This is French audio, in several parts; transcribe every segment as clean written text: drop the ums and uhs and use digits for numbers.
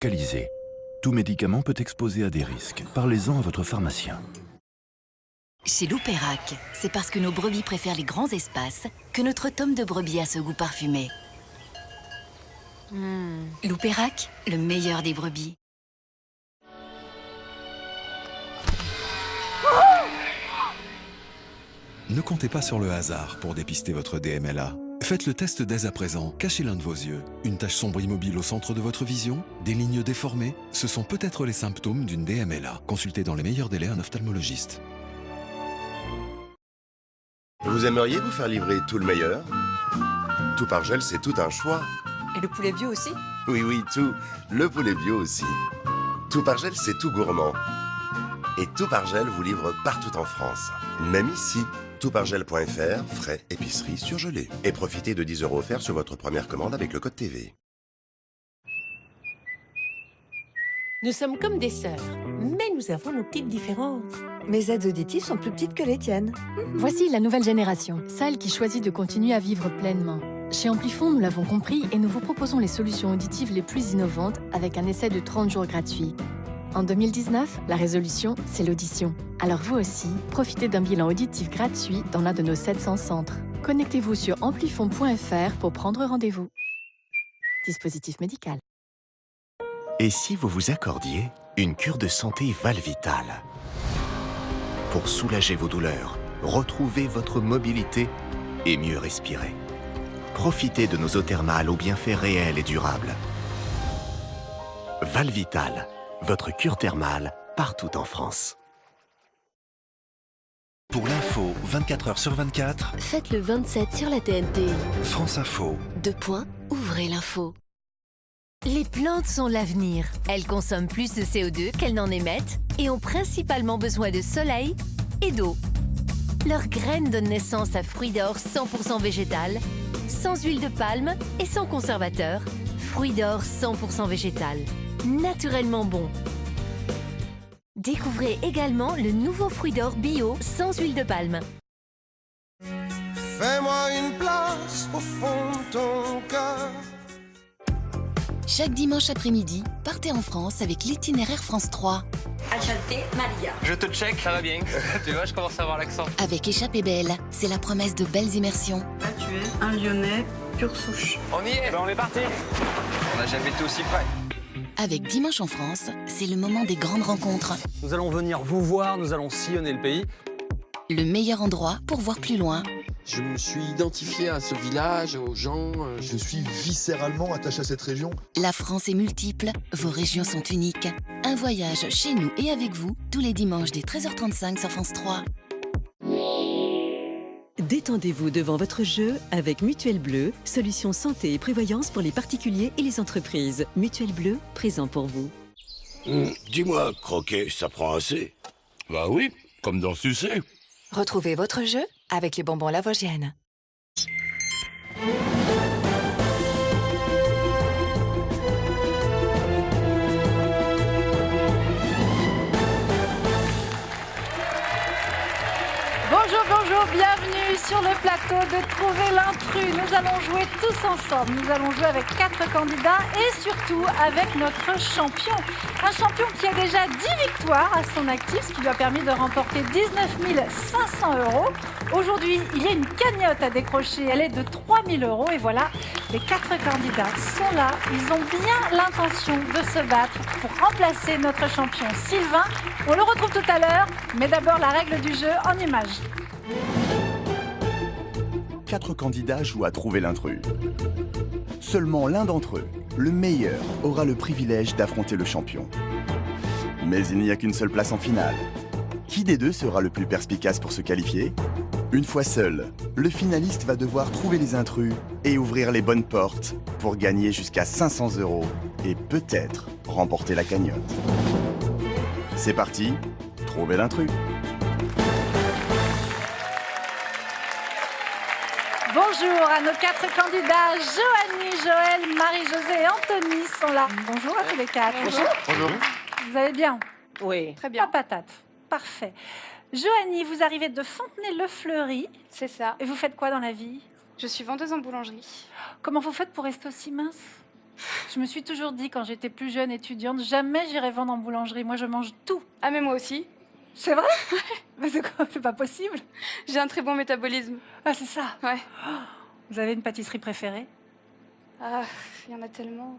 Calisé. Tout médicament peut exposer à des risques. Parlez-en à votre pharmacien. Chez Loupérac, c'est parce que nos brebis préfèrent les grands espaces que notre tome de brebis a ce goût parfumé. Loupérac, le meilleur des brebis. Ne comptez pas sur le hasard pour dépister votre DMLA. Faites le test dès à présent, cachez l'un de vos yeux. Une tache sombre immobile au centre de votre vision, des lignes déformées, ce sont peut-être les symptômes d'une DMLA. Consultez dans les meilleurs délais un ophtalmologiste. Vous aimeriez vous faire livrer tout le meilleur? Tout par gel, c'est tout un choix. Et le poulet bio aussi? Oui, tout. Le poulet bio aussi. Tout par gel, c'est tout gourmand. Et tout par gel vous livre partout en France. Même ici. Toutpargel.fr, frais, épicerie, surgelé. Et profitez de 10 € offerts sur votre première commande avec le code TV. Nous sommes comme des sœurs, mais nous avons nos petites différences. Mes aides auditives sont plus petites que les tiennes. Voici la nouvelle génération, celle qui choisit de continuer à vivre pleinement. Chez Amplifon, nous l'avons compris et nous vous proposons les solutions auditives les plus innovantes avec un essai de 30 jours gratuit. En 2019, la résolution, c'est l'audition. Alors vous aussi, profitez d'un bilan auditif gratuit dans l'un de nos 700 centres. Connectez-vous sur amplifon.fr pour prendre rendez-vous. Dispositif médical. Et si vous vous accordiez une cure de santé Valvital? Pour soulager vos douleurs, retrouver votre mobilité et mieux respirer. Profitez de nos eaux thermales aux bienfaits réels et durables. Valvital, votre cure thermale partout en France. Pour l'info, 24 h sur 24, Faites le 27 sur la TNT. France Info. Ouvrez l'info. Les plantes sont l'avenir. Elles consomment plus de CO2 qu'elles n'en émettent et ont principalement besoin de soleil et d'eau. Leurs graines donnent naissance à fruits d'or 100% végétal, sans huile de palme et sans conservateur. Fruits d'or 100% végétal, naturellement bon. Découvrez également le nouveau fruit d'or bio sans huile de palme. Fais-moi une place au fond de ton cœur. Chaque dimanche après-midi, partez en France avec l'itinéraire France 3. Enchanté, Maria. Je te check, ça va bien. Tu vois, je commence à avoir l'accent. Avec Échappée Belle, c'est la promesse de belles immersions. Là, tu es un Lyonnais pure souche. On y est, on est parti. On n'a jamais été aussi près. Avec Dimanche en France, c'est le moment des grandes rencontres. Nous allons venir vous voir, nous allons sillonner le pays. Le meilleur endroit pour voir plus loin. Je me suis identifié à ce village, aux gens. Je suis viscéralement attaché à cette région. La France est multiple, vos régions sont uniques. Un voyage chez nous et avec vous, tous les dimanches dès 13h35 sur France 3. Détendez-vous devant votre jeu avec Mutuelle Bleue, solution santé et prévoyance pour les particuliers et les entreprises. Mutuelle Bleue, présent pour vous. Dis-moi, croquer, ça prend assez? Bah oui, comme dans sucer. Retrouvez votre jeu avec les bonbons Lavoisienne. Bonjour, bienvenue sur le plateau de Trouver l'intrus. Nous allons jouer tous ensemble. Nous allons jouer avec 4 candidats et surtout avec notre champion. Un champion qui a déjà 10 victoires à son actif, ce qui lui a permis de remporter 19 500 €. Aujourd'hui, il y a une cagnotte à décrocher. Elle est de 3 000 € et voilà, les 4 candidats sont là. Ils ont bien l'intention de se battre pour remplacer notre champion Sylvain. On le retrouve tout à l'heure, mais d'abord la règle du jeu en images. 4 candidats jouent à trouver l'intrus. Seulement l'un d'entre eux, le meilleur, aura le privilège d'affronter le champion. Mais il n'y a qu'une seule place en finale. Qui des deux sera le plus perspicace pour se qualifier? Une fois seul, le finaliste va devoir trouver les intrus et ouvrir les bonnes portes pour gagner jusqu'à 500 € et peut-être remporter la cagnotte. C'est parti, trouvez l'intrus. Bonjour à nos 4 candidats. Joanie, Joël, Marie-Josée et Anthony sont là. Bonjour à tous les 4. Bonjour. Vous allez bien? Oui, très bien. Pas patate. Parfait. Joanie, vous arrivez de Fontenay-le-Fleury. C'est ça. Et vous faites quoi dans la vie? Je suis vendeuse en boulangerie. Comment vous faites pour rester aussi mince? Je me suis toujours dit, quand j'étais plus jeune étudiante, jamais j'irai vendre en boulangerie. Moi, je mange tout. Ah, mais moi aussi. C'est vrai? Mais c'est quoi? C'est pas possible. J'ai un très bon métabolisme. Ah, c'est ça? Ouais. Vous avez une pâtisserie préférée? Ah, il y en a tellement.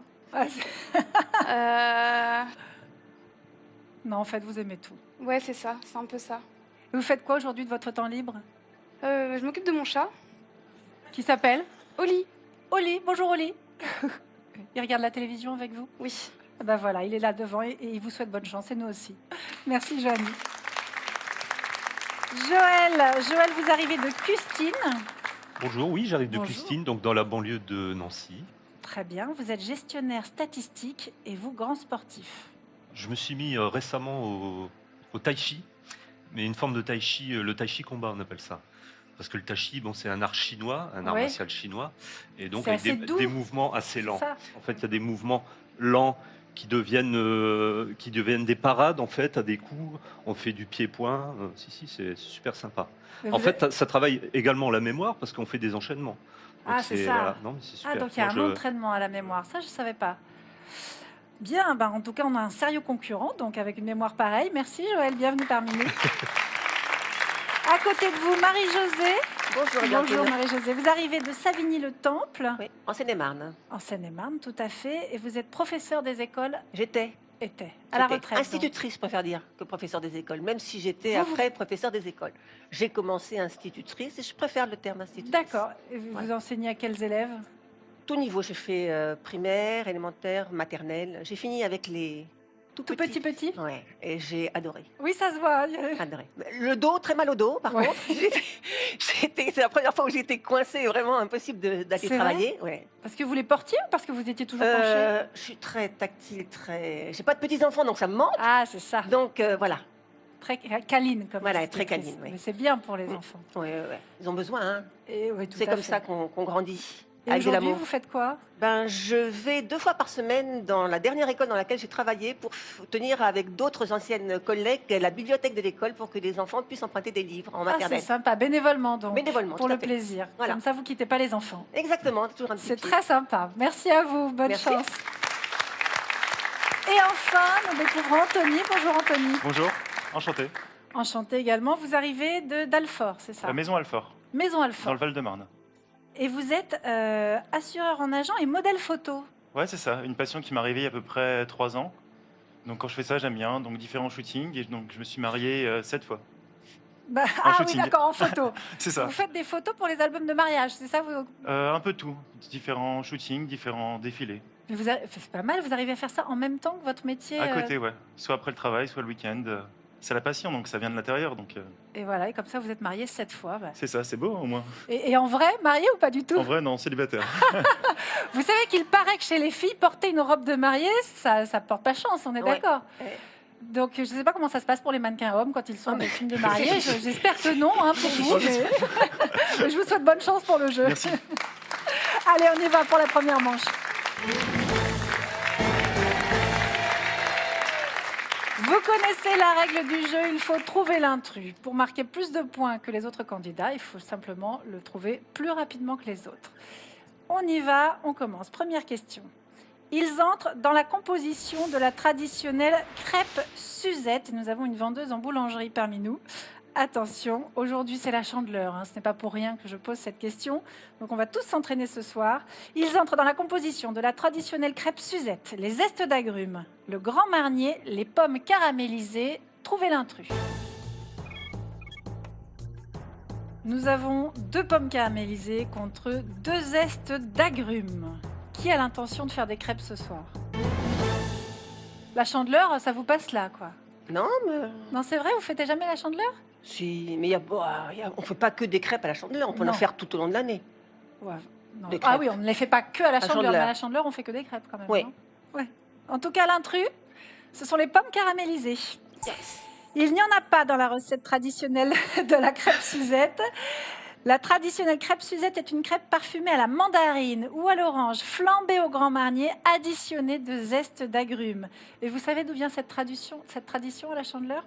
Ah, Non, en fait, vous aimez tout. Ouais, c'est ça. C'est un peu ça. Vous faites quoi aujourd'hui de votre temps libre? Je m'occupe de mon chat. Qui s'appelle? Oli. Oli, bonjour Oli. Il regarde la télévision avec vous? Oui. Ben voilà, il est là devant et il vous souhaite bonne chance, et nous aussi. Merci Joanie. Joël, vous arrivez de Custine. Bonjour, oui, j'arrive de Bonjour. Custine, donc dans la banlieue de Nancy. Très bien, vous êtes gestionnaire statistique et vous grand sportif. Je me suis mis récemment au tai chi, mais une forme de tai chi, le tai chi combat, on appelle ça. Parce que le tai chi, bon, c'est un art chinois, un art Ouais. martial chinois, et donc C'est avec assez doux. des mouvements assez lents. ça. En fait, il y a des mouvements lents qui deviennent des parades, en fait, à des coups. On fait du pied-point. Si, c'est super sympa. Mais En vous fait, ça travaille également la mémoire parce qu'on fait des enchaînements. Donc Ah, c'est ça. voilà. Non, mais c'est super. Ah, donc il y a Moi, un entraînement à la mémoire. Ça, je ne savais pas. Bien, ben, en tout cas, on a un sérieux concurrent, donc avec une mémoire pareille. Merci Joël, bienvenue parmi nous. À côté de vous, Marie-Josée. Bonjour, Bonjour Marie-Josée. Vous arrivez de Savigny-le-Temple. Oui, en Seine-et-Marne. En Seine-et-Marne, tout à fait. Et vous êtes professeur des écoles. J'étais. À la J'étais retraite. institutrice, je préfère dire, que professeur des écoles, même si j'étais Vous, après professeur des écoles. J'ai commencé institutrice et je préfère le terme institutrice. D'accord. Et vous enseignez à quels élèves? Tout niveau, j'ai fait primaire, élémentaire, maternelle. J'ai fini avec les tout petits. Ouais, et j'ai adoré. Oui, ça se voit. Adoré. Le dos, très mal au dos, par contre. C'est la première fois où j'étais coincée, vraiment impossible d'aller C'est travailler. vrai Ouais. Parce que vous les portiez ou parce que vous étiez toujours penché? Je suis très tactile, j'ai pas de petits enfants, donc ça me manque. Ah, c'est ça. Donc voilà. Très câline comme Voilà, institutrice. très câline, oui. Mais c'est bien pour les enfants. Oui, ils ont besoin. Hein. Et oui, tout C'est à comme fait. ça qu'on grandit. Et Avec de aujourd'hui, l'amour. vous faites quoi? Ben, je vais 2 fois par semaine dans la dernière école dans laquelle j'ai travaillé pour tenir avec d'autres anciennes collègues la bibliothèque de l'école pour que les enfants puissent emprunter des livres en Ah, c'est maternelle. sympa, bénévolement donc. Bénévolement, pour tout à le fait. plaisir. Voilà. Comme ça, vous quittez pas les enfants. Exactement, toujours un petit C'est pied. très sympa. Merci à vous. Bonne Merci. chance. Et enfin, nous découvrons Anthony. Bonjour Anthony. Bonjour, enchanté. Enchanté également. Vous arrivez d'Alfort, c'est ça? La maison Alfort, Maison dans Alfort. le Val-de-Marne. Et vous êtes assureur en agent et modèle photo. Ouais, c'est ça, une passion qui m'est arrivée il y a à peu près 3 ans. Donc quand je fais ça, j'aime bien. Donc différents shootings. Et donc je me suis marié 7 fois. Bah, En ah oui, shooting. d'accord, en photo. C'est ça. Vous faites des photos pour les albums de mariage, c'est ça vous... Un peu tout. Différents shootings, différents défilés. Mais c'est pas mal, vous arrivez à faire ça en même temps que votre métier. À côté, ouais. Soit après le travail, soit le week-end. C'est la passion, donc ça vient de l'intérieur. Donc Et voilà, et comme ça, vous êtes marié 7 fois. Bah. c'est ça, c'est beau au moins. Et en vrai, marié ou pas du tout? En vrai, non, célibataire. Vous savez qu'il paraît que chez les filles, porter une robe de mariée, ça porte pas chance, on est Ouais. d'accord? Ouais. Donc, je ne sais pas comment ça se passe pour les mannequins hommes quand ils sont des films de mariée. J'espère que non, hein, pour vous. Mais je vous souhaite bonne chance pour le jeu. Merci. Allez, on y va pour la première manche. Vous connaissez la règle du jeu, il faut trouver l'intrus. Pour marquer plus de points que les autres candidats, il faut simplement le trouver plus rapidement que les autres. On y va, on commence. Première question. Ils entrent dans la composition de la traditionnelle crêpe Suzette. Nous avons une vendeuse en boulangerie parmi nous. Attention, aujourd'hui c'est la Chandeleur, hein. Ce n'est pas pour rien que je pose cette question. Donc on va tous s'entraîner ce soir. Ils entrent dans la composition de la traditionnelle crêpe Suzette, les zestes d'agrumes, le grand marnier, les pommes caramélisées. Trouvez l'intrus. Nous avons 2 pommes caramélisées contre 2 zestes d'agrumes. Qui a l'intention de faire des crêpes ce soir? La Chandeleur, ça vous passe là, quoi. Non, mais... Non, c'est vrai, vous fêtez jamais la Chandeleur? Si, mais on fait pas que des crêpes à la Chandeleur, on peut Non. en faire tout au long de l'année. Ouais, non. Des Ah crêpes. oui, on ne les fait pas que à la Chandeleur, mais à la Chandeleur. Chandeleur, on fait que des crêpes quand même. Oui. non? Ouais. En tout cas, l'intrus, ce sont les pommes caramélisées. Il n'y en a pas dans la recette traditionnelle de la crêpe Suzette. La traditionnelle crêpe Suzette est une crêpe parfumée à la mandarine ou à l'orange, flambée au grand marnier, additionnée de zeste d'agrumes. Et vous savez d'où vient cette tradition à la Chandeleur?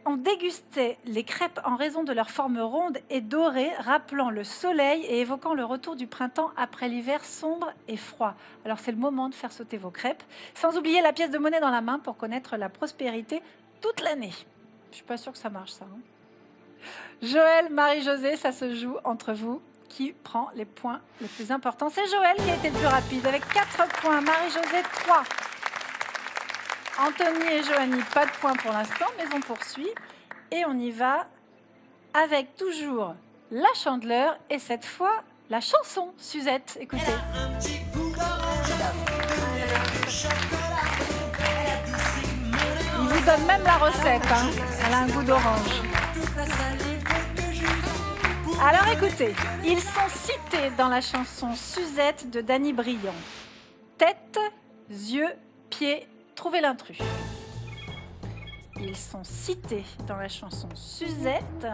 on dégustait les crêpes en raison de leur forme ronde et dorée, rappelant le soleil et évoquant le retour du printemps après l'hiver sombre et froid. Alors c'est le moment de faire sauter vos crêpes, sans oublier la pièce de monnaie dans la main pour connaître la prospérité toute l'année. Je suis pas sûre que ça marche, ça. Hein. Joël, Marie-Josée, ça se joue entre vous. Qui prend les points les plus importants? C'est Joël qui a été le plus rapide avec 4 points, Marie-Josée 3. Anthony et Joanie, pas de points pour l'instant, mais on poursuit. Et on y va avec toujours la chandeleur et cette fois la chanson Suzette. Écoutez. Il vous donne même la recette. Hein. Elle a un goût d'orange. Alors écoutez, ils sont cités dans la chanson Suzette de Danny Briand. Tête, yeux, pieds, trouvez l'intrus. Ils sont cités dans la chanson Suzette.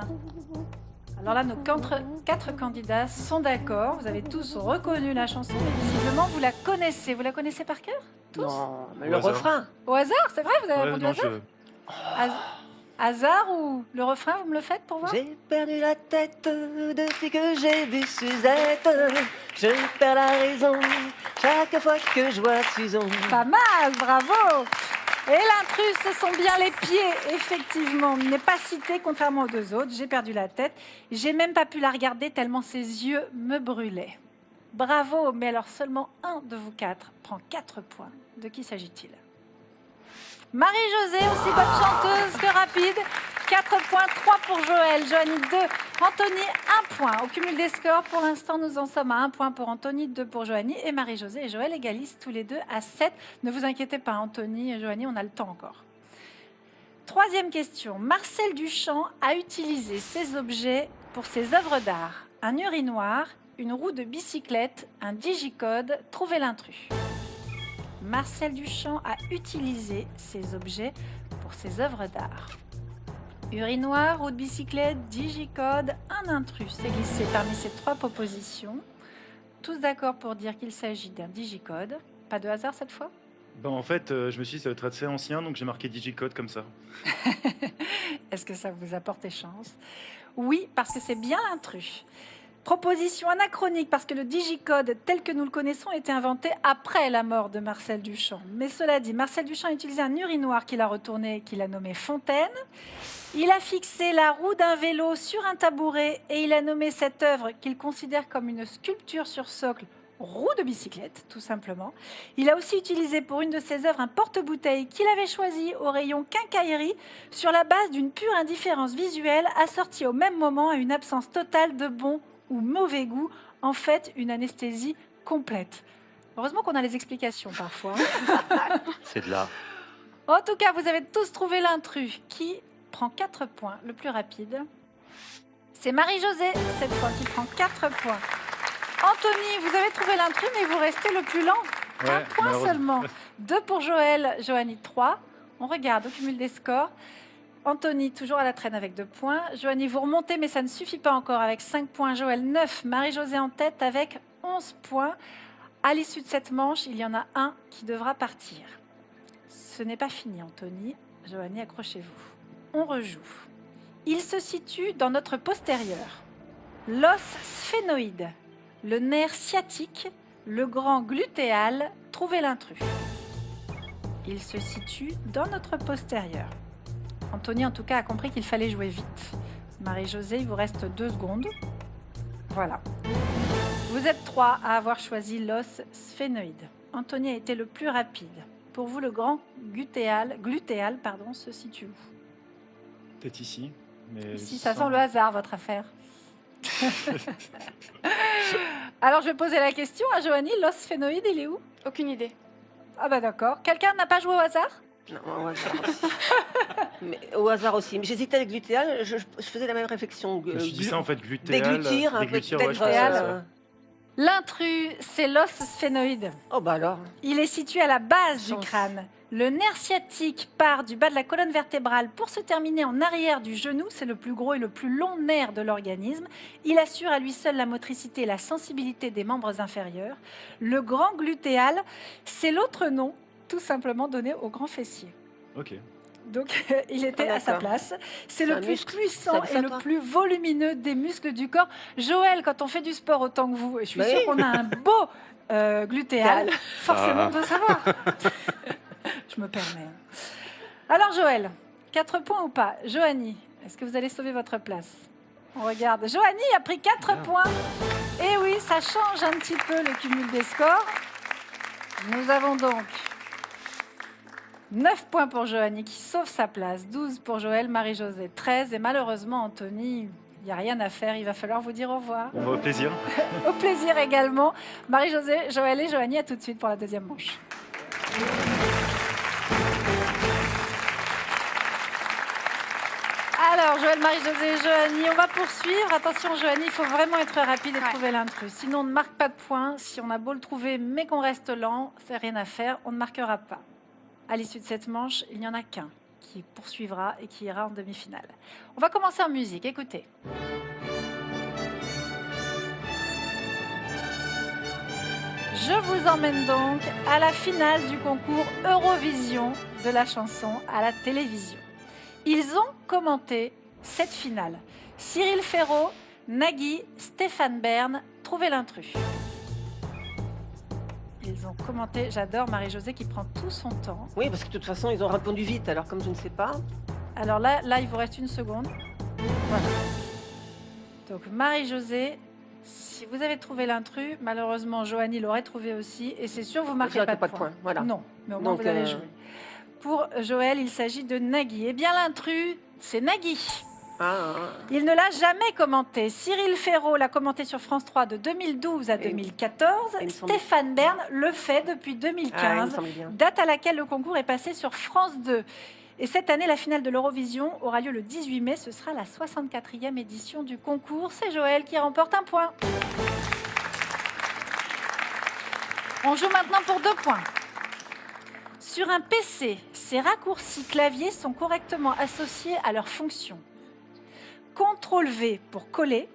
Alors là, nos 4 candidats sont d'accord. Vous avez tous reconnu la chanson, mais visiblement, vous la connaissez. Vous la connaissez par cœur? Tous? Non, mais le refrain. Au hasard, c'est vrai? Vous avez répondu au hasard? Hasard ou le refrain, vous me le faites pour voir? J'ai perdu la tête depuis que j'ai vu Suzette. Je perds la raison chaque fois que je vois Suzon. Pas mal, bravo! Et l'intrus, ce sont bien les pieds, effectivement. Il n'est pas cité, contrairement aux deux autres. J'ai perdu la tête. J'ai même pas pu la regarder tellement ses yeux me brûlaient. Bravo, mais alors seulement un de vous 4 prend 4 points. De qui s'agit-il? Marie-Josée, aussi bonne chanteuse que rapide. 4 points, 3 pour Joël, Joanie 2, Anthony 1 point. Au cumul des scores, pour l'instant, nous en sommes à 1 point pour Anthony, 2 pour Joanie. Et Marie-Josée et Joël égalisent tous les deux à 7. Ne vous inquiétez pas, Anthony et Joanie, on a le temps encore. Troisième question. Marcel Duchamp a utilisé ces objets pour ses œuvres d'art. Un urinoir, une roue de bicyclette, un digicode. Trouvez l'intrus. Marcel Duchamp a utilisé ces objets pour ses œuvres d'art. Urinoir, roue de bicyclette, digicode, un intrus s'est glissé parmi ces 3 propositions. Tous d'accord pour dire qu'il s'agit d'un digicode. Pas de hasard cette fois? En fait, je me suis dit ça va être assez ancien, donc j'ai marqué digicode comme ça. Est-ce que ça vous a porté chance? Oui, parce que c'est bien l'intrus. Proposition anachronique parce que le digicode tel que nous le connaissons a été inventé après la mort de Marcel Duchamp. Mais cela dit, Marcel Duchamp a utilisé un urinoir qu'il a retourné, qu'il a nommé Fontaine. Il a fixé la roue d'un vélo sur un tabouret et il a nommé cette œuvre qu'il considère comme une sculpture sur socle, roue de bicyclette, tout simplement. Il a aussi utilisé pour une de ses œuvres un porte-bouteille qu'il avait choisi au rayon quincaillerie sur la base d'une pure indifférence visuelle assortie au même moment à une absence totale de bon ou mauvais goût, en fait une anesthésie complète. Heureusement qu'on a les explications parfois. C'est de l'art. En tout cas, vous avez tous trouvé l'intrus qui prend 4 points, le plus rapide. C'est Marie-Josée, cette fois, qui prend 4 points. Anthony, vous avez trouvé l'intrus, mais vous restez le plus lent. Ouais, 1 point seulement. 2 pour Joël, Joanie 3. On regarde au cumul des scores. Anthony, toujours à la traîne avec 2 points. Joanie, vous remontez, mais ça ne suffit pas encore avec 5 points. Joël, 9. Marie-Josée en tête avec 11 points. À l'issue de cette manche, il y en a un qui devra partir. Ce n'est pas fini, Anthony. Joanie, accrochez-vous. On rejoue. Il se situe dans notre postérieur. L'os sphénoïde, le nerf sciatique, le grand glutéal. Trouvez l'intrus. Il se situe dans notre postérieur. Anthony, en tout cas, a compris qu'il fallait jouer vite. Marie-Josée, il vous reste 2 secondes. Voilà. Vous êtes 3 à avoir choisi l'os sphénoïde. Anthony a été le plus rapide. Pour vous, le grand glutéal se situe où? Peut-être ici. Mais ici, ça sent le hasard, votre affaire. Alors, je vais poser la question à Joanie. L'os sphénoïde, il est où? Aucune idée. Ah bah d'accord. Quelqu'un n'a pas joué au hasard? Non, au hasard aussi. Mais, au hasard aussi. Mais j'hésitais avec glutéal, je faisais la même réflexion. Je me suis dit ça en fait, glutéal. Déglutir, un peu peut-être. L'intrus, c'est l'os sphénoïde. Oh bah alors. Il est situé à la base du crâne. Le nerf sciatique part du bas de la colonne vertébrale pour se terminer en arrière du genou. C'est le plus gros et le plus long nerf de l'organisme. Il assure à lui seul la motricité et la sensibilité des membres inférieurs. Le grand glutéal, c'est l'autre nom tout simplement donné au grand fessier. Ok. Donc, il était à sa place. C'est le plus muscle. puissant Ça, et le toi. plus volumineux des muscles du corps. Joël, quand on fait du sport autant que vous, et je suis Bah sûre oui. qu'on a un beau glutéal, forcément, on doit savoir. Je me permets. Alors, Joël, 4 points ou pas? Joanie, est-ce que vous allez sauver votre place? On regarde. Joanie a pris 4 points. Et oui, ça change un petit peu le cumul des scores. Nous avons donc 9 points pour Joanie qui sauve sa place, 12 pour Joël, Marie-Josée 13. Et malheureusement, Anthony, il n'y a rien à faire, il va falloir vous dire au revoir. Au plaisir. Au plaisir également. Marie-Josée, Joël et Joanie, à tout de suite pour la deuxième manche. Alors, Joël, Marie-Josée et Joanie, on va poursuivre. Attention, Joanie, il faut vraiment être rapide et trouver l'intrus. Sinon, on ne marque pas de points. Si on a beau le trouver, mais qu'on reste lent, c'est rien à faire, on ne marquera pas. À l'issue de cette manche, il n'y en a qu'un qui poursuivra et qui ira en demi-finale. On va commencer en musique. Écoutez. Je vous emmène donc à la finale du concours Eurovision de la chanson à la télévision. Ils ont commenté cette finale. Cyril Ferraud, Nagui, Stéphane Bern, trouvez l'intrus. Ils ont commenté, j'adore Marie-Josée qui prend tout son temps. Oui, parce que de toute façon, ils ont répondu vite, alors comme je ne sais pas. Alors là, il vous reste 1 seconde. Voilà. Donc Marie-Josée, si vous avez trouvé l'intrus, malheureusement Joanie l'aurait trouvé aussi, et c'est sûr vous ne marquez pas de points. Voilà. Non, mais au moins vous avez joué. Pour Joël, il s'agit de Nagui. Eh bien l'intrus, c'est Nagui. Il ne l'a jamais commenté. Cyril Ferraud l'a commenté sur France 3 de 2012 à 2014. Stéphane Bern le fait depuis 2015, date à laquelle le concours est passé sur France 2. Et cette année, la finale de l'Eurovision aura lieu le 18 mai. Ce sera la 64e édition du concours. C'est Joël qui remporte 1 point. On joue maintenant pour 2 points. Sur un PC, ces raccourcis clavier sont correctement associés à leur fonction. CTRL-V pour coller,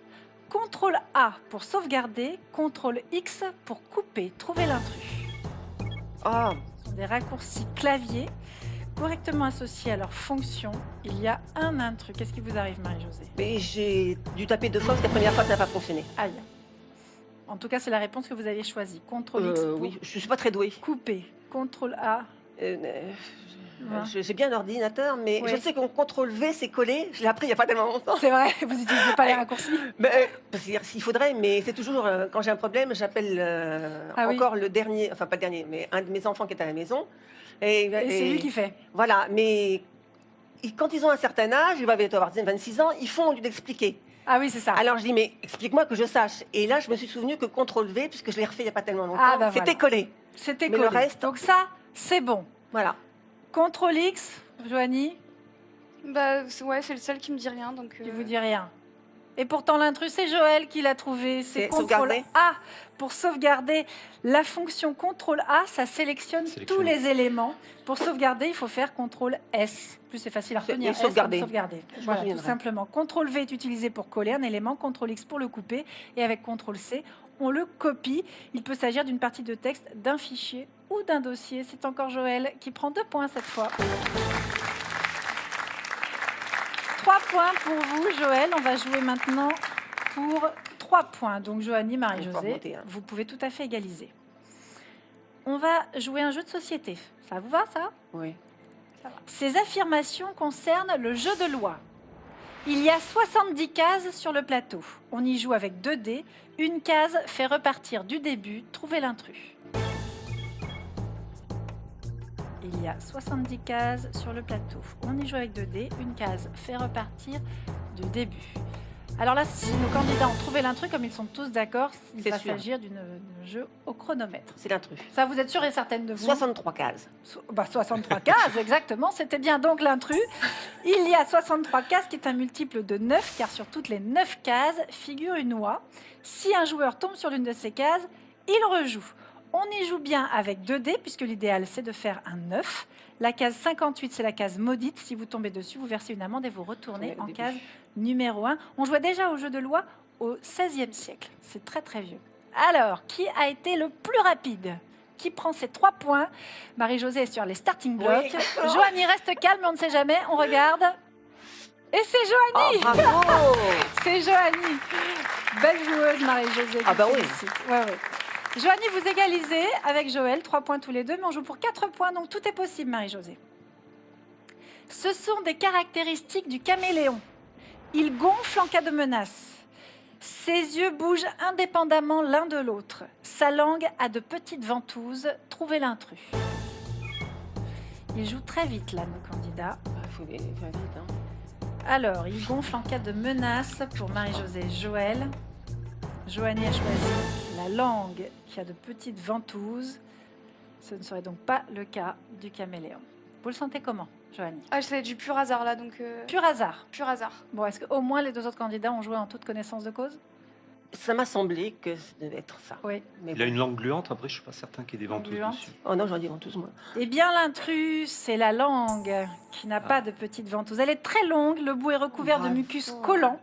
CTRL-A pour sauvegarder, CTRL-X pour couper. Trouvez l'intrus. Ce sont des raccourcis clavier correctement associés à leur fonction. Il y a un intrus. Qu'est-ce qui vous arrive, Marie-Josée? Mais j'ai dû taper 2 fois parce que la première fois, ça n'a pas fonctionné. Aïe. En tout cas, c'est la réponse que vous avez choisie. CTRL-X pour oui, je ne suis pas très douée. couper. CTRL-A. J'ai bien un ordinateur, mais je sais qu'on CTRL-V, c'est collé. Je l'ai appris il n'y a pas tellement longtemps. C'est vrai, vous n'utilisez pas les raccourcis? S'il faudrait, mais c'est toujours, quand j'ai un problème, j'appelle encore le dernier, enfin pas le dernier, mais un de mes enfants qui est à la maison. Et c'est lui qui fait. Voilà, mais quand ils ont un certain âge, ils doivent avoir 26 ans, ils font au lieu d'expliquer. Ah oui, c'est ça. Alors je dis, mais explique-moi que je sache. Et là, je me suis souvenu que CTRL-V, puisque je l'ai refait il n'y a pas tellement longtemps, c'était collé. C'était mais collé. Le reste... Donc ça, c'est bon. Voilà. CTRL-X, Joanie? Bah ouais, c'est le seul qui me dit rien. Donc, Qui vous dit rien. Et pourtant, l'intrus, c'est Joël qui l'a trouvé. C'est sauvegarder. CTRL-A pour sauvegarder. La fonction CTRL-A, ça sélectionne tous les éléments. Pour sauvegarder, il faut faire CTRL-S. Plus c'est facile à retenir. Sauvegarder. Voilà, tout simplement. CTRL-V est utilisé pour coller un élément, CTRL-X pour le couper. Et avec CTRL-C, on le copie. Il peut s'agir d'une partie de texte, d'un fichier ou d'un dossier. C'est encore Joël qui prend 2 points cette fois. 3 points pour vous, Joël. On va jouer maintenant pour 3 points. Donc, Joanie, Marie-Josée, vous pouvez tout à fait égaliser. On va jouer un jeu de société. Ça vous va, ça? Oui. Ça va. Ces affirmations concernent le jeu de loi. Il y a 70 cases sur le plateau. On y joue avec 2 dés. Une case fait repartir du début. Trouvez l'intrus. Il y a 70 cases sur le plateau. On y joue avec 2 dés. Une case fait repartir du début. Alors là, si nos candidats ont trouvé l'intrus, comme ils sont tous d'accord, il va s'agir d'un jeu au chronomètre. C'est l'intrus. Ça, vous êtes sûre et certaine de vous? 63 cases. 63 cases, exactement. C'était bien donc l'intrus. Il y a 63 cases qui est un multiple de 9, car sur toutes les 9 cases figure une oie. Si un joueur tombe sur l'une de ces cases, il rejoue. On y joue bien avec 2 dés, puisque l'idéal, c'est de faire un 9. La case 58, c'est la case maudite. Si vous tombez dessus, vous versez une amende et vous retournez en case numéro 1. On jouait déjà au jeu de loi au XVIe siècle. C'est très, très vieux. Alors, qui a été le plus rapide qui prend ses 3 points. Marie-Josée est sur les starting blocks. Oui. Joanie reste calme, mais on ne sait jamais. On regarde. Et c'est Joanie. Oh, bravo. C'est Joanie. Belle joueuse, Marie-Josée. Ah bah oui. Ouais. Joanie, vous égalisez avec Joël, 3 points tous les deux, mais on joue pour 4 points, donc tout est possible, Marie-Josée. Ce sont des caractéristiques du caméléon. Il gonfle en cas de menace. Ses yeux bougent indépendamment l'un de l'autre. Sa langue a de petites ventouses. Trouvez l'intrus. Il joue très vite, là, nos candidats. Il faut vite. Hein. Alors, il gonfle en cas de menace pour Marie-Josée et Joël. Joanie a choisi la langue qui a de petites ventouses. Ce ne serait donc pas le cas du caméléon. Vous le sentez comment, Joanie? Ah, c'est du pur hasard là, donc... Pur hasard? Pur hasard. Bon, est-ce qu'au moins les 2 autres candidats ont joué en toute connaissance de cause? Ça m'a semblé que ça devait être ça. Oui. Mais Il a une langue gluante, après je suis pas certain qu'il y ait des ventouses Gluante. dessus. Oh non, j'en dis ventouses, moi. Eh bien, l'intrus, c'est la langue qui n'a pas de petites ventouses. Elle est très longue, le bout est recouvert de mucus collant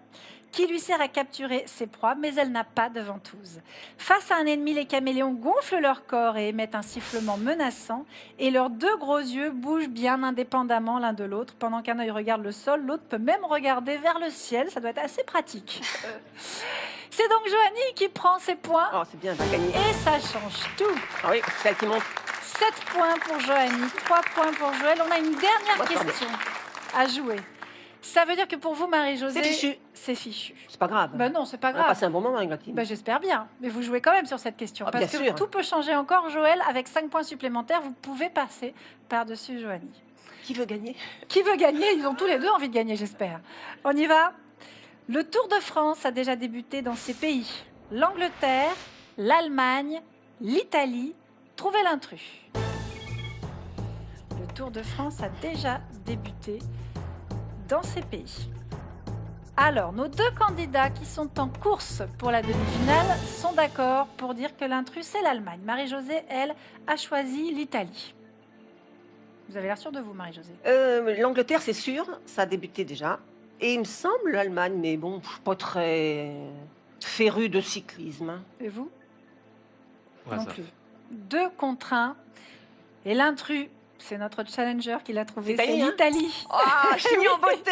qui lui sert à capturer ses proies, mais elle n'a pas de ventouses. Face à un ennemi, les caméléons gonflent leur corps et émettent un sifflement menaçant, et leurs 2 gros yeux bougent bien indépendamment l'un de l'autre. Pendant qu'un œil regarde le sol, l'autre peut même regarder vers le ciel. Ça doit être assez pratique. C'est donc Joanie qui prend ses points. Oh, c'est bien, elle va gagner. Et ça change tout. Ah oui, c'est elle qui monte. 7 points pour Joanie, 3 points pour Joël. On a une dernière question à jouer. Ça veut dire que pour vous, Marie-Josée... C'est fichu. C'est fichu. C'est pas grave. Ben non, c'est pas On a grave. passé un bon moment avec la team. Ben, j'espère bien. Mais vous jouez quand même sur cette question. Ah, parce bien que sûr. tout peut changer encore. Joël, avec 5 points supplémentaires, vous pouvez passer par-dessus Joanie. Qui veut gagner? Qui veut gagner? Ils ont tous les deux envie de gagner, j'espère. On y va. Le Tour de France a déjà débuté dans ces pays. L'Angleterre, l'Allemagne, l'Italie. Trouvez l'intrus. Le Tour de France a déjà débuté dans ces pays. Alors, nos 2 candidats qui sont en course pour la demi-finale sont d'accord pour dire que l'intrus, c'est l'Allemagne. Marie-Josée, elle, a choisi l'Italie. Vous avez l'air sûre de vous, Marie-Josée? L'Angleterre, c'est sûr, ça a débuté déjà. Et il me semble l'Allemagne, mais bon, je suis pas très féru de cyclisme. Hein. Et vous? Ouais, non ça. plus. 2 contre 1. Et l'intrus, c'est notre challenger qui l'a trouvé, c'est l'Italie. Ah, je suis en beauté.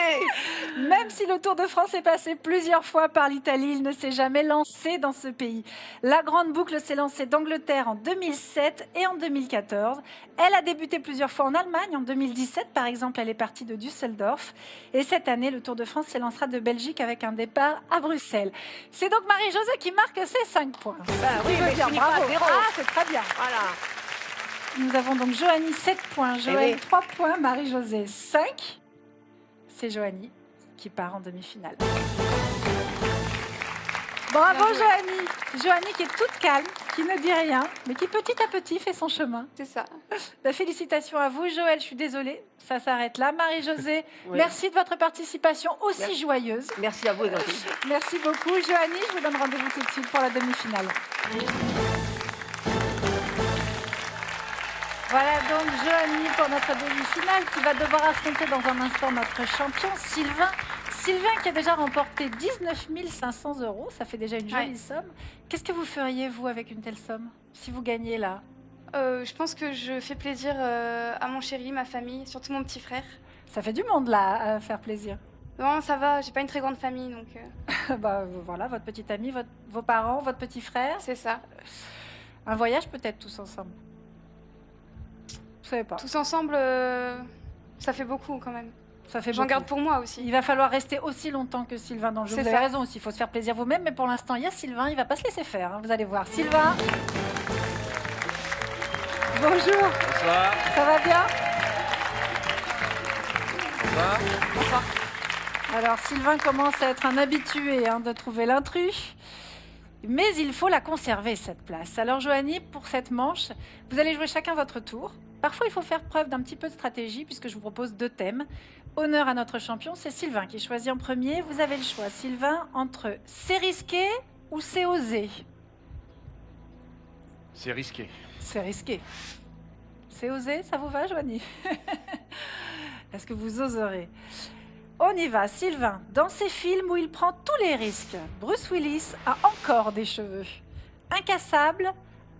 Même si le Tour de France est passé plusieurs fois par l'Italie, il ne s'est jamais lancé dans ce pays. La grande boucle s'est lancée d'Angleterre en 2007 et en 2014. Elle a débuté plusieurs fois en Allemagne. En 2017, par exemple, elle est partie de Düsseldorf. Et cette année, le Tour de France s'élancera de Belgique avec un départ à Bruxelles. C'est donc Marie-Josée qui marque ses 5 points. Oui, mais dire je finis pas à bravo. 0. Ah, c'est très bien. Voilà. Nous avons donc Joanie 7 points, Joël 3 points, Marie-Josée 5. C'est Joanie qui part en demi-finale. Bravo Joanie. Joanie qui est toute calme, qui ne dit rien, mais qui petit à petit fait son chemin. C'est ça. Félicitations à vous. Joël, je suis désolée, ça s'arrête là. Marie-Josée, Oui. merci de votre participation aussi joyeuse. Merci à vous, Églantine. Merci beaucoup. Joanie, je vous donne rendez-vous tout de suite pour la demi-finale. Voilà donc Joanie pour notre demi-finale qui va devoir affronter dans un instant notre champion Sylvain. Sylvain qui a déjà remporté 19 500 €, ça fait déjà une jolie somme. Qu'est-ce que vous feriez, vous, avec une telle somme, si vous gagnez là? Je pense que je fais plaisir à mon chéri, ma famille, surtout mon petit frère. Ça fait du monde là, à faire plaisir. Non, ça va, j'ai pas une très grande famille, donc... Bah, voilà, votre petite amie, vos parents, votre petit frère. C'est ça. Un voyage peut-être tous ensemble. Vous savez pas. Tous ensemble, ça fait beaucoup quand même. Ça fait J'en beaucoup. garde pour moi aussi. Il va falloir rester aussi longtemps que Sylvain dans le jeu. C'est Vous avez ça. raison aussi, il faut se faire plaisir vous-même. Mais pour l'instant, il y a Sylvain, il va pas se laisser faire. Hein, vous allez voir. Sylvain. Bonjour. Bonsoir. Ça va bien? Bonsoir. Bonsoir. Alors, Sylvain commence à être un habitué de trouver l'intrus. Mais il faut la conserver, cette place. Alors, Joanie, pour cette manche, vous allez jouer chacun votre tour. Parfois, il faut faire preuve d'un petit peu de stratégie, puisque je vous propose 2 thèmes. Honneur à notre champion, c'est Sylvain qui choisit en premier. Vous avez le choix, Sylvain, entre c'est risqué ou c'est osé. C'est risqué. C'est risqué. C'est osé, ça vous va, Joanie? Est-ce que vous oserez? On y va, Sylvain. Dans ces films où il prend tous les risques, Bruce Willis a encore des cheveux. Incassable,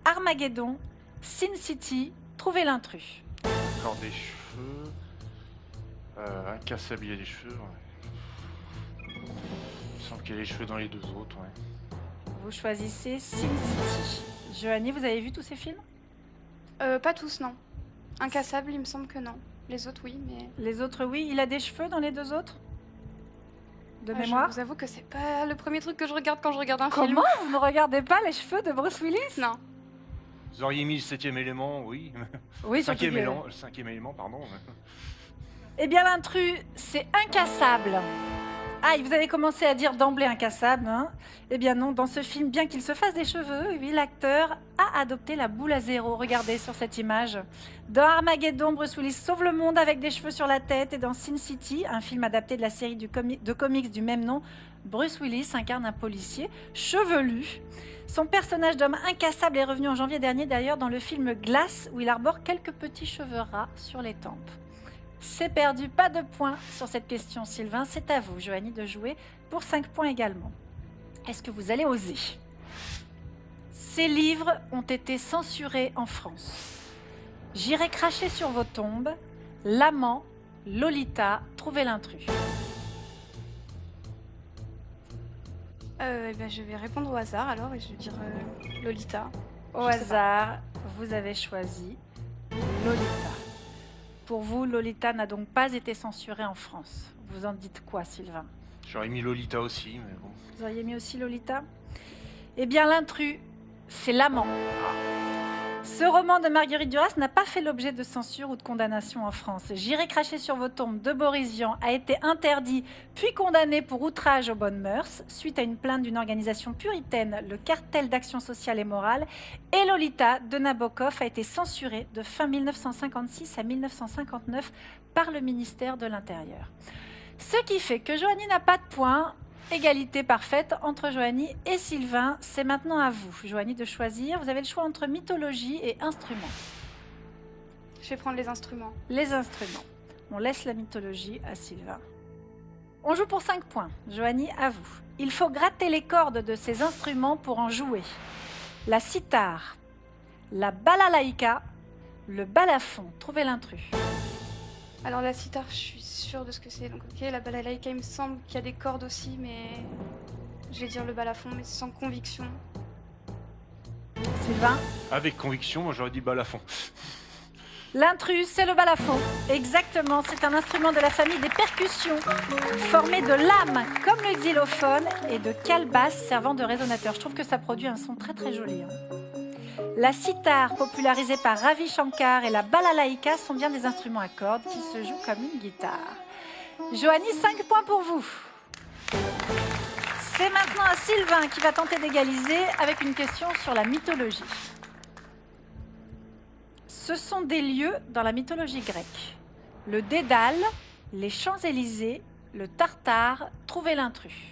Armageddon, Sin City, trouvez l'intrus. Encore des cheveux. Incassable, il y a des cheveux. Ouais. Il me semble qu'il y a les cheveux dans les 2 autres. Ouais. Vous choisissez Sin City. Joanie, vous avez vu tous ces films? Pas tous, non. Incassable, il me semble que non. Les autres, oui, mais... Les autres, oui. Il a des cheveux dans les 2 autres? De mémoire? Je vous avoue que c'est pas le premier truc que je regarde quand je regarde un film. Comment? Vous ne regardez pas les cheveux de Bruce Willis? Non. Vous auriez mis le 7e élément, oui. Oui, le 5e élément, pardon. Eh bien, l'intrus, c'est Incassable. Ah, vous avez commencé à dire d'emblée Incassable, hein? Eh bien non, dans ce film, bien qu'il se fasse des cheveux, oui, l'acteur a adopté la boule à zéro. Regardez sur cette image. Dans Armageddon, Bruce Willis sauve le monde avec des cheveux sur la tête. Et dans Sin City, un film adapté de la série de comics du même nom, Bruce Willis incarne un policier chevelu. Son personnage d'homme incassable est revenu en janvier dernier, d'ailleurs, dans le film Glace, où il arbore quelques petits cheveux ras sur les tempes. C'est perdu, pas de points sur cette question, Sylvain. C'est à vous, Joanie, de jouer pour 5 points également. Est-ce que vous allez oser? Ces livres ont été censurés en France. J'irai cracher sur vos tombes, L'amant, Lolita, trouvez l'intrus. Je vais répondre au hasard alors et je vais dire Lolita. Au hasard, vous avez choisi Lolita. Pour vous, Lolita n'a donc pas été censurée en France. Vous en dites quoi, Sylvain? J'aurais mis Lolita aussi, mais bon. Vous auriez mis aussi Lolita? Eh bien, l'intrus, c'est L'amant. Ce roman de Marguerite Duras n'a pas fait l'objet de censure ou de condamnation en France. J'irai cracher sur vos tombes de Boris Vian a été interdit puis condamné pour outrage aux bonnes mœurs suite à une plainte d'une organisation puritaine, le Cartel d'Action Sociale et Morale. Et Lolita de Nabokov a été censurée de fin 1956 à 1959 par le ministère de l'Intérieur. Ce qui fait que Joanie n'a pas de points. Égalité parfaite entre Joanie et Sylvain. C'est maintenant à vous, Joanie, de choisir. Vous avez le choix entre mythologie et instruments. Je vais prendre les instruments. Les instruments. On laisse la mythologie à Sylvain. On joue pour 5 points. Joanie, à vous. Il faut gratter les cordes de ces instruments pour en jouer. La cithare, la balalaïka, le balafon. Trouvez l'intrus. Alors la cithare, je suis sûre de ce que c'est. Donc ok, la balalaïka, il me semble qu'il y a des cordes aussi, mais je vais dire le balafon, mais sans conviction. Sylvain? Avec conviction, moi j'aurais dit balafon. L'intrus, c'est le balafon. Exactement, c'est un instrument de la famille des percussions, formé de lames comme le xylophone et de calebasses servant de résonateur. Je trouve que ça produit un son très très joli. La cithare, popularisée par Ravi Shankar, et la balalaïka sont bien des instruments à cordes qui se jouent comme une guitare. Joanie, 5 points pour vous. C'est maintenant à Sylvain qui va tenter d'égaliser avec une question sur la mythologie. Ce sont des lieux dans la mythologie grecque. Le Dédale, les Champs-Élysées, le Tartare, trouvez l'intrus.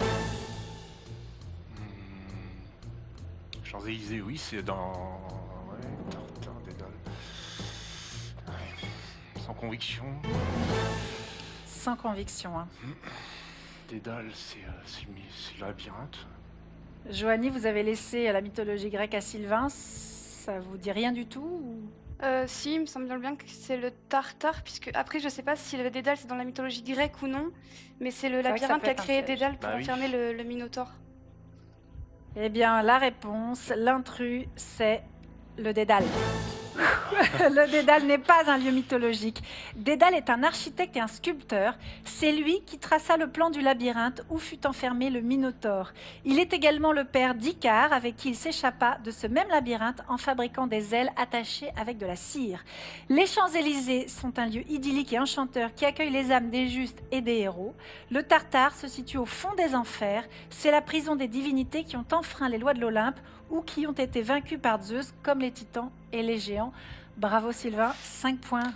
Champs-Élysées, oui, c'est dans... Ouais, Tartare, Dédale. Ouais. Sans conviction. Sans conviction, hein. Dédale, c'est le labyrinthe. Joanie, vous avez laissé la mythologie grecque à Sylvain. Ça vous dit rien du tout ou... Si, il me semble bien que c'est le Tartare, puisque après je sais pas si le Dédale c'est dans la mythologie grecque ou non, mais c'est le labyrinthe qui a créé Dédale pour enfermer le Minotaure. Eh bien, la réponse, l'intrus, c'est le Dédale. Le Dédale n'est pas un lieu mythologique. Dédale est un architecte et un sculpteur. C'est lui qui traça le plan du labyrinthe où fut enfermé le Minotaure. Il est également le père d'Icare, avec qui il s'échappa de ce même labyrinthe en fabriquant des ailes attachées avec de la cire. Les Champs-Élysées sont un lieu idyllique et enchanteur qui accueille les âmes des justes et des héros. Le Tartare se situe au fond des enfers. C'est la prison des divinités qui ont enfreint les lois de l'Olympe ou qui ont été vaincus par Zeus, comme les titans et les géants. Bravo Sylvain, 5 points.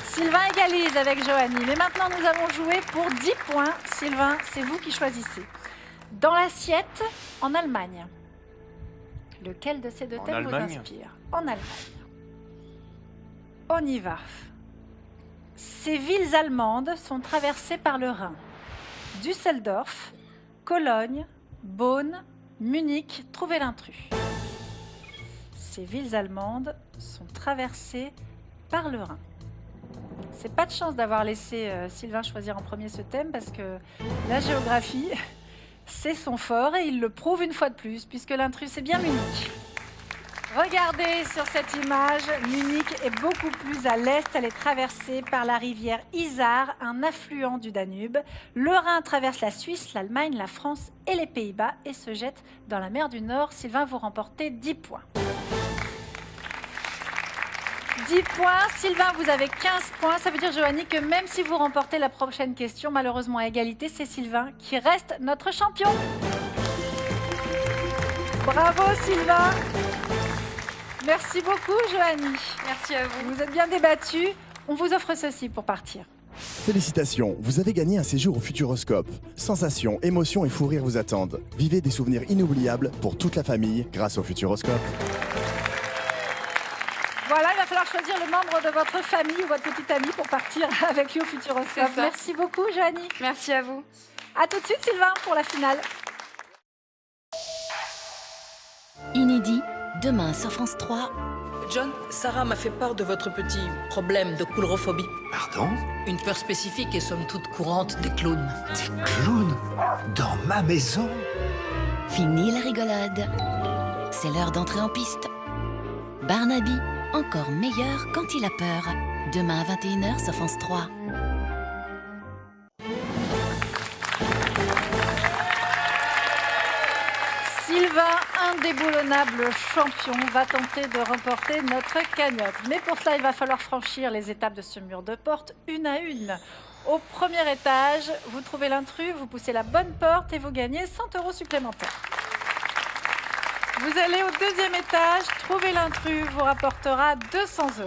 Sylvain égalise avec Joanie. Mais maintenant, nous allons jouer pour 10 points. Sylvain, c'est vous qui choisissez. Dans l'assiette, en Allemagne. Lequel de ces deux thèmes vous inspire? En Allemagne. On y va. Ces villes allemandes sont traversées par le Rhin. Düsseldorf, Cologne, Bonn, Munich, trouvez l'intrus. ces villes allemandes sont traversées par le Rhin? C'est pas de chance d'avoir laissé Sylvain choisir en premier ce thème parce que la géographie, c'est son fort et il le prouve une fois de plus puisque l'intrus c'est bien Munich. Regardez sur cette image, Munich est beaucoup plus à l'est. Elle est traversée par la rivière Isar, un affluent du Danube. Le Rhin traverse la Suisse, l'Allemagne, la France et les Pays-Bas et se jette dans la mer du Nord. Sylvain, vous remportez 10 points. 10 points. Sylvain, vous avez 15 points. Ça veut dire, Johanny, que même si vous remportez la prochaine question, malheureusement à égalité, c'est Sylvain qui reste notre champion. Bravo, Sylvain. Merci beaucoup, Johanny. Merci à vous. Vous êtes bien débattus. On vous offre ceci pour partir. Félicitations, vous avez gagné un séjour au Futuroscope. Sensations, émotions et fou rire vous attendent. Vivez des souvenirs inoubliables pour toute la famille grâce au Futuroscope. Voilà, il va falloir choisir le membre de votre famille ou votre petite amie pour partir avec lui au Futuroscope. Merci beaucoup, Johanny. Merci à vous. À tout de suite, Sylvain, pour la finale. Inédit, demain sur France 3. John, Sarah m'a fait part de votre petit problème de coulrophobie. Pardon? Une peur spécifique et somme toute courante des clowns. Des clowns? Dans ma maison? Fini la rigolade. C'est l'heure d'entrer en piste. Barnaby, encore meilleur quand il a peur. Demain à 21h sur France 3. Sylvain, indéboulonnable champion, va tenter de remporter notre cagnotte. Mais pour cela, il va falloir franchir les étapes de ce mur de porte une à une. Au premier étage, vous trouvez l'intrus, vous poussez la bonne porte et vous gagnez 100 € supplémentaires. Vous allez au deuxième étage, trouver l'intrus vous rapportera 200 €.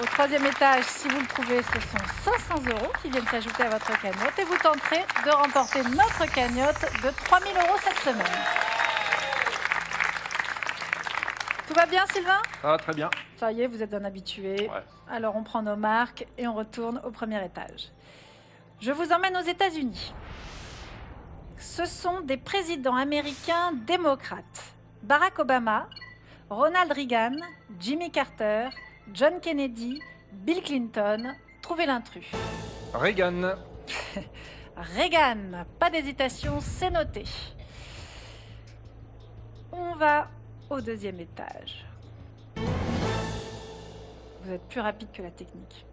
Au troisième étage, si vous le trouvez, ce sont 500 € qui viennent s'ajouter à votre cagnotte et vous tenterez de remporter notre cagnotte de 3000 € cette semaine. Tout va bien, Sylvain? Ça va très bien. Ça y est, vous êtes un habitué. Ouais. Alors, on prend nos marques et on retourne au premier étage. Je vous emmène aux États-Unis. Ce sont des présidents américains démocrates. Barack Obama, Ronald Reagan, Jimmy Carter, John Kennedy, Bill Clinton. Trouvez l'intrus. Reagan. Reagan. Pas d'hésitation, c'est noté. On va au deuxième étage. Vous êtes plus rapide que la technique.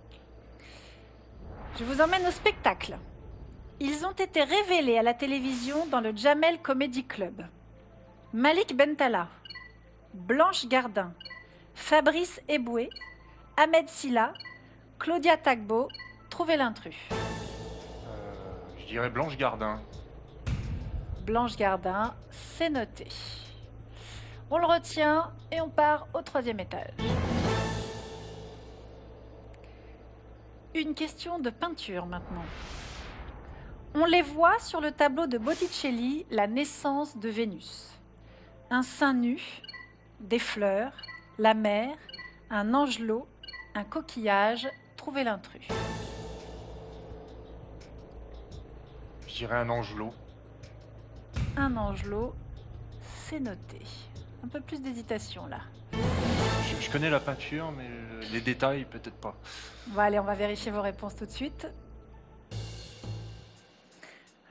Je vous emmène au spectacle. Ils ont été révélés à la télévision dans le Jamel Comedy Club. Malik Bentala, Blanche Gardin, Fabrice Eboué, Ahmed Silla, Claudia Tagbo. Trouvez l'intrus. Je dirais Blanche Gardin. Blanche Gardin, c'est noté. On le retient et on part au troisième étage. Une question de peinture maintenant. On les voit sur le tableau de Botticelli, La naissance de Vénus. Un sein nu, des fleurs, la mer, un angelot, un coquillage. Trouvez l'intrus. Je dirais un angelot. Un angelot, c'est noté. Un peu plus d'hésitation là. Je connais la peinture, mais les détails, peut-être pas. Bon, allez, on va vérifier vos réponses tout de suite.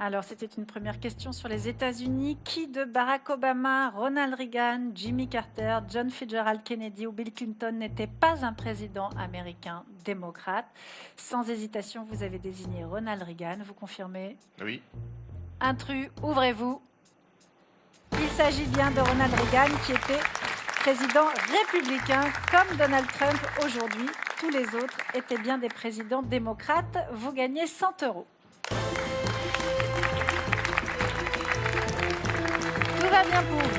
Alors, c'était une première question sur les États-Unis. Qui de Barack Obama, Ronald Reagan, Jimmy Carter, John Fitzgerald Kennedy ou Bill Clinton n'était pas un président américain démocrate? Sans hésitation, vous avez désigné Ronald Reagan. Vous confirmez? Oui. Intrus, ouvrez-vous. Il s'agit bien de Ronald Reagan qui était président républicain comme Donald Trump aujourd'hui. Tous les autres étaient bien des présidents démocrates. Vous gagnez 100 €. Tout va bien pour vous.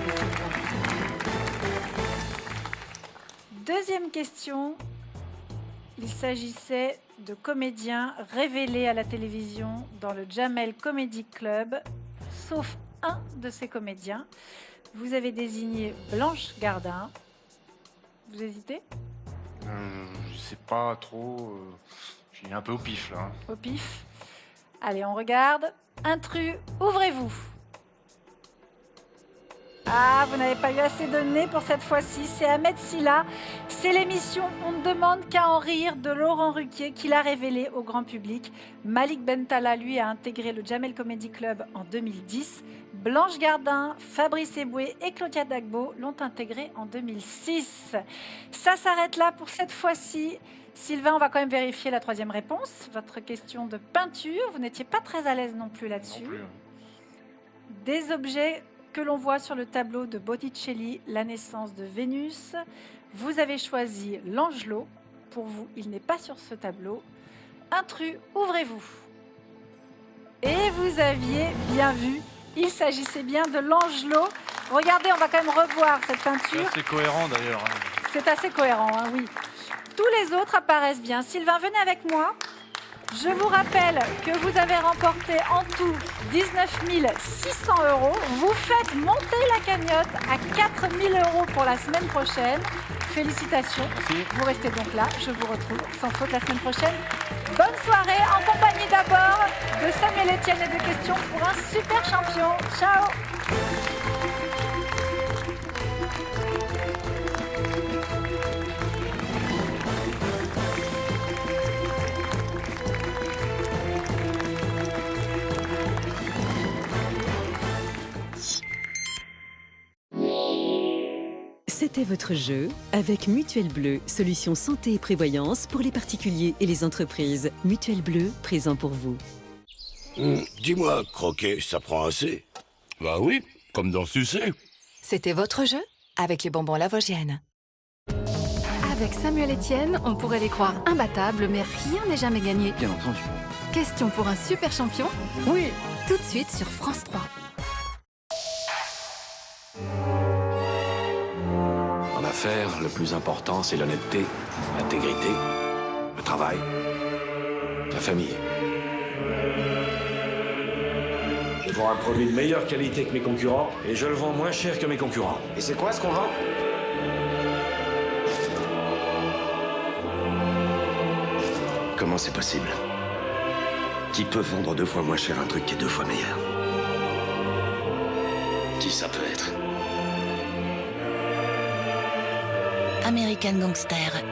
Deuxième question. Il s'agissait de comédiens révélés à la télévision dans le Jamel Comedy Club, sauf un de ces comédiens. Vous avez désigné Blanche Gardin. Vous hésitez? Je sais pas trop. Je suis un peu au pif là. Au pif. Allez, on regarde. Intrus, ouvrez-vous. Ah, vous n'avez pas eu assez de nez pour cette fois-ci. C'est Ahmed Silla. C'est l'émission On ne demande qu'à en rire de Laurent Ruquier qui l'a révélé au grand public. Malik Bentala, lui, a intégré le Jamel Comedy Club en 2010. Blanche Gardin, Fabrice Eboué et Claudia Dagbo l'ont intégré en 2006. Ça s'arrête là pour cette fois-ci. Sylvain, on va quand même vérifier la troisième réponse. Votre question de peinture, vous n'étiez pas très à l'aise non plus là-dessus. Des objets que l'on voit sur le tableau de Botticelli, La naissance de Vénus. Vous avez choisi l'Angelot. Pour vous, il n'est pas sur ce tableau. Intrus, ouvrez-vous. Et vous aviez bien vu, il s'agissait bien de l'Angelot. Regardez, on va quand même revoir cette peinture. C'est assez cohérent d'ailleurs. C'est assez cohérent, hein, oui. Tous les autres apparaissent bien. Sylvain, venez avec moi. Je vous rappelle que vous avez remporté en tout 19 600 €. Vous faites monter la cagnotte à 4 000 € pour la semaine prochaine. Félicitations. Merci. Vous restez donc là. Je vous retrouve sans faute la semaine prochaine. Bonne soirée en compagnie d'abord de Samuel Etienne et de questions pour un super champion. Ciao. C'était votre jeu avec Mutuelle Bleu, solution santé et prévoyance pour les particuliers et les entreprises. Mutuelle Bleu, présent pour vous. Dis-moi, croquer, ça prend assez? Bah oui, comme dans sucer. C'était votre jeu avec les bonbons Lavoisienne. Avec Samuel Etienne, on pourrait les croire imbattables, mais rien n'est jamais gagné. Bien entendu. Question pour un super champion? Oui. Tout de suite sur France 3. En affaires, le plus important, c'est l'honnêteté, l'intégrité, le travail, la famille. Je vends un produit de meilleure qualité que mes concurrents et je le vends moins cher que mes concurrents. Et c'est quoi ce qu'on vend? Comment c'est possible? Qui peut vendre 2 fois moins cher un truc qui est 2 fois meilleur? Qui ça peut être? American Gangster.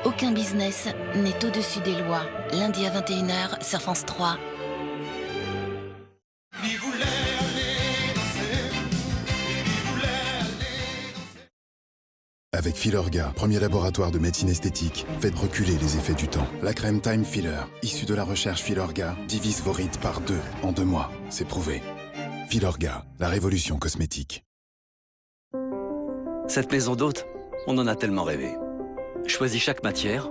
Aucun business n'est au-dessus des lois. Lundi à 21h sur France 3. Avec Filorga, premier laboratoire de médecine esthétique, faites reculer les effets du temps. La crème Time Filler, issue de la recherche Filorga, divise vos rides par 2 en 2 mois. C'est prouvé. Filorga, la révolution cosmétique. Cette maison d'hôte, on en a tellement rêvé. Choisis chaque matière,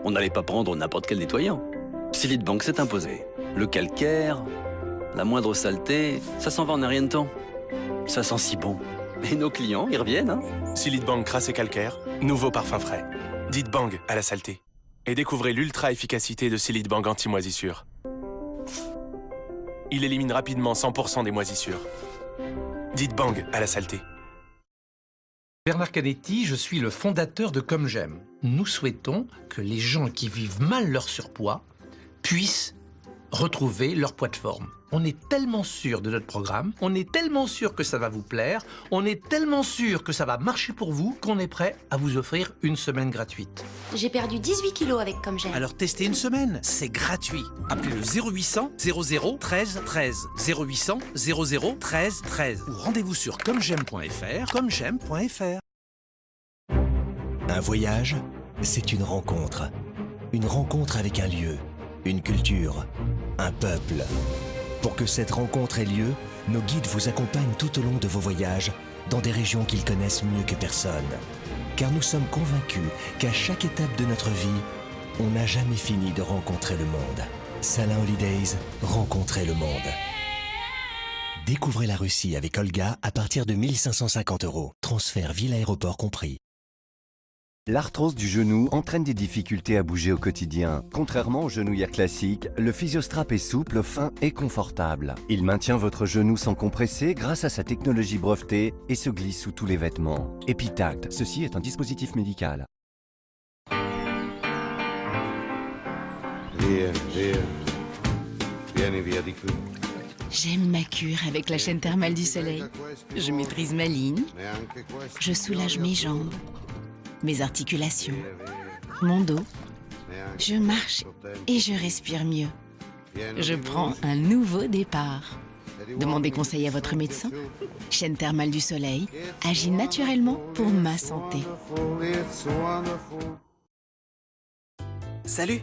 on n'allait pas prendre n'importe quel nettoyant. Silite Bank s'est imposé. Le calcaire, la moindre saleté, ça s'en va en un rien de temps. Ça sent si bon. Et nos clients, ils reviennent, hein. Silite Bang crasse et calcaire, nouveau parfum frais. Dites bang à la saleté. Et découvrez l'ultra-efficacité de Silite Bang anti-moisissure. Il élimine rapidement 100% des moisissures. Dites bang à la saleté. Bernard Canetti, je suis le fondateur de Comme J'aime. Nous souhaitons que les gens qui vivent mal leur surpoids puissent retrouver leur poids de forme. On est tellement sûr de notre programme, on est tellement sûr que ça va vous plaire, on est tellement sûr que ça va marcher pour vous qu'on est prêt à vous offrir une semaine gratuite. J'ai perdu 18 kilos avec Comme J'aime. Alors testez une semaine, c'est gratuit. Appelez le 0800 00 13 13 0800 00 13 13 ou rendez-vous sur commej'aime.fr, commej'aime.fr. Un voyage, c'est une rencontre. Une rencontre avec un lieu, une culture, un peuple. Pour que cette rencontre ait lieu, nos guides vous accompagnent tout au long de vos voyages dans des régions qu'ils connaissent mieux que personne. Car nous sommes convaincus qu'à chaque étape de notre vie, on n'a jamais fini de rencontrer le monde. Salin Holidays, rencontrez le monde. Découvrez la Russie avec Olga à partir de 1 550 €. Transfert ville-aéroport compris. L'arthrose du genou entraîne des difficultés à bouger au quotidien. Contrairement aux genouillères classiques, le Physiostrap est souple, fin et confortable. Il maintient votre genou sans compresser grâce à sa technologie brevetée et se glisse sous tous les vêtements. Epitact, ceci est un dispositif médical. Vieni via di qui. J'aime ma cure avec la chaîne thermale du soleil. Je maîtrise ma ligne. Je soulage mes jambes, mes articulations, mon dos. Je marche et je respire mieux. Je prends un nouveau départ. Demandez conseil à votre médecin. Chaîne thermale du soleil agit naturellement pour ma santé. Salut!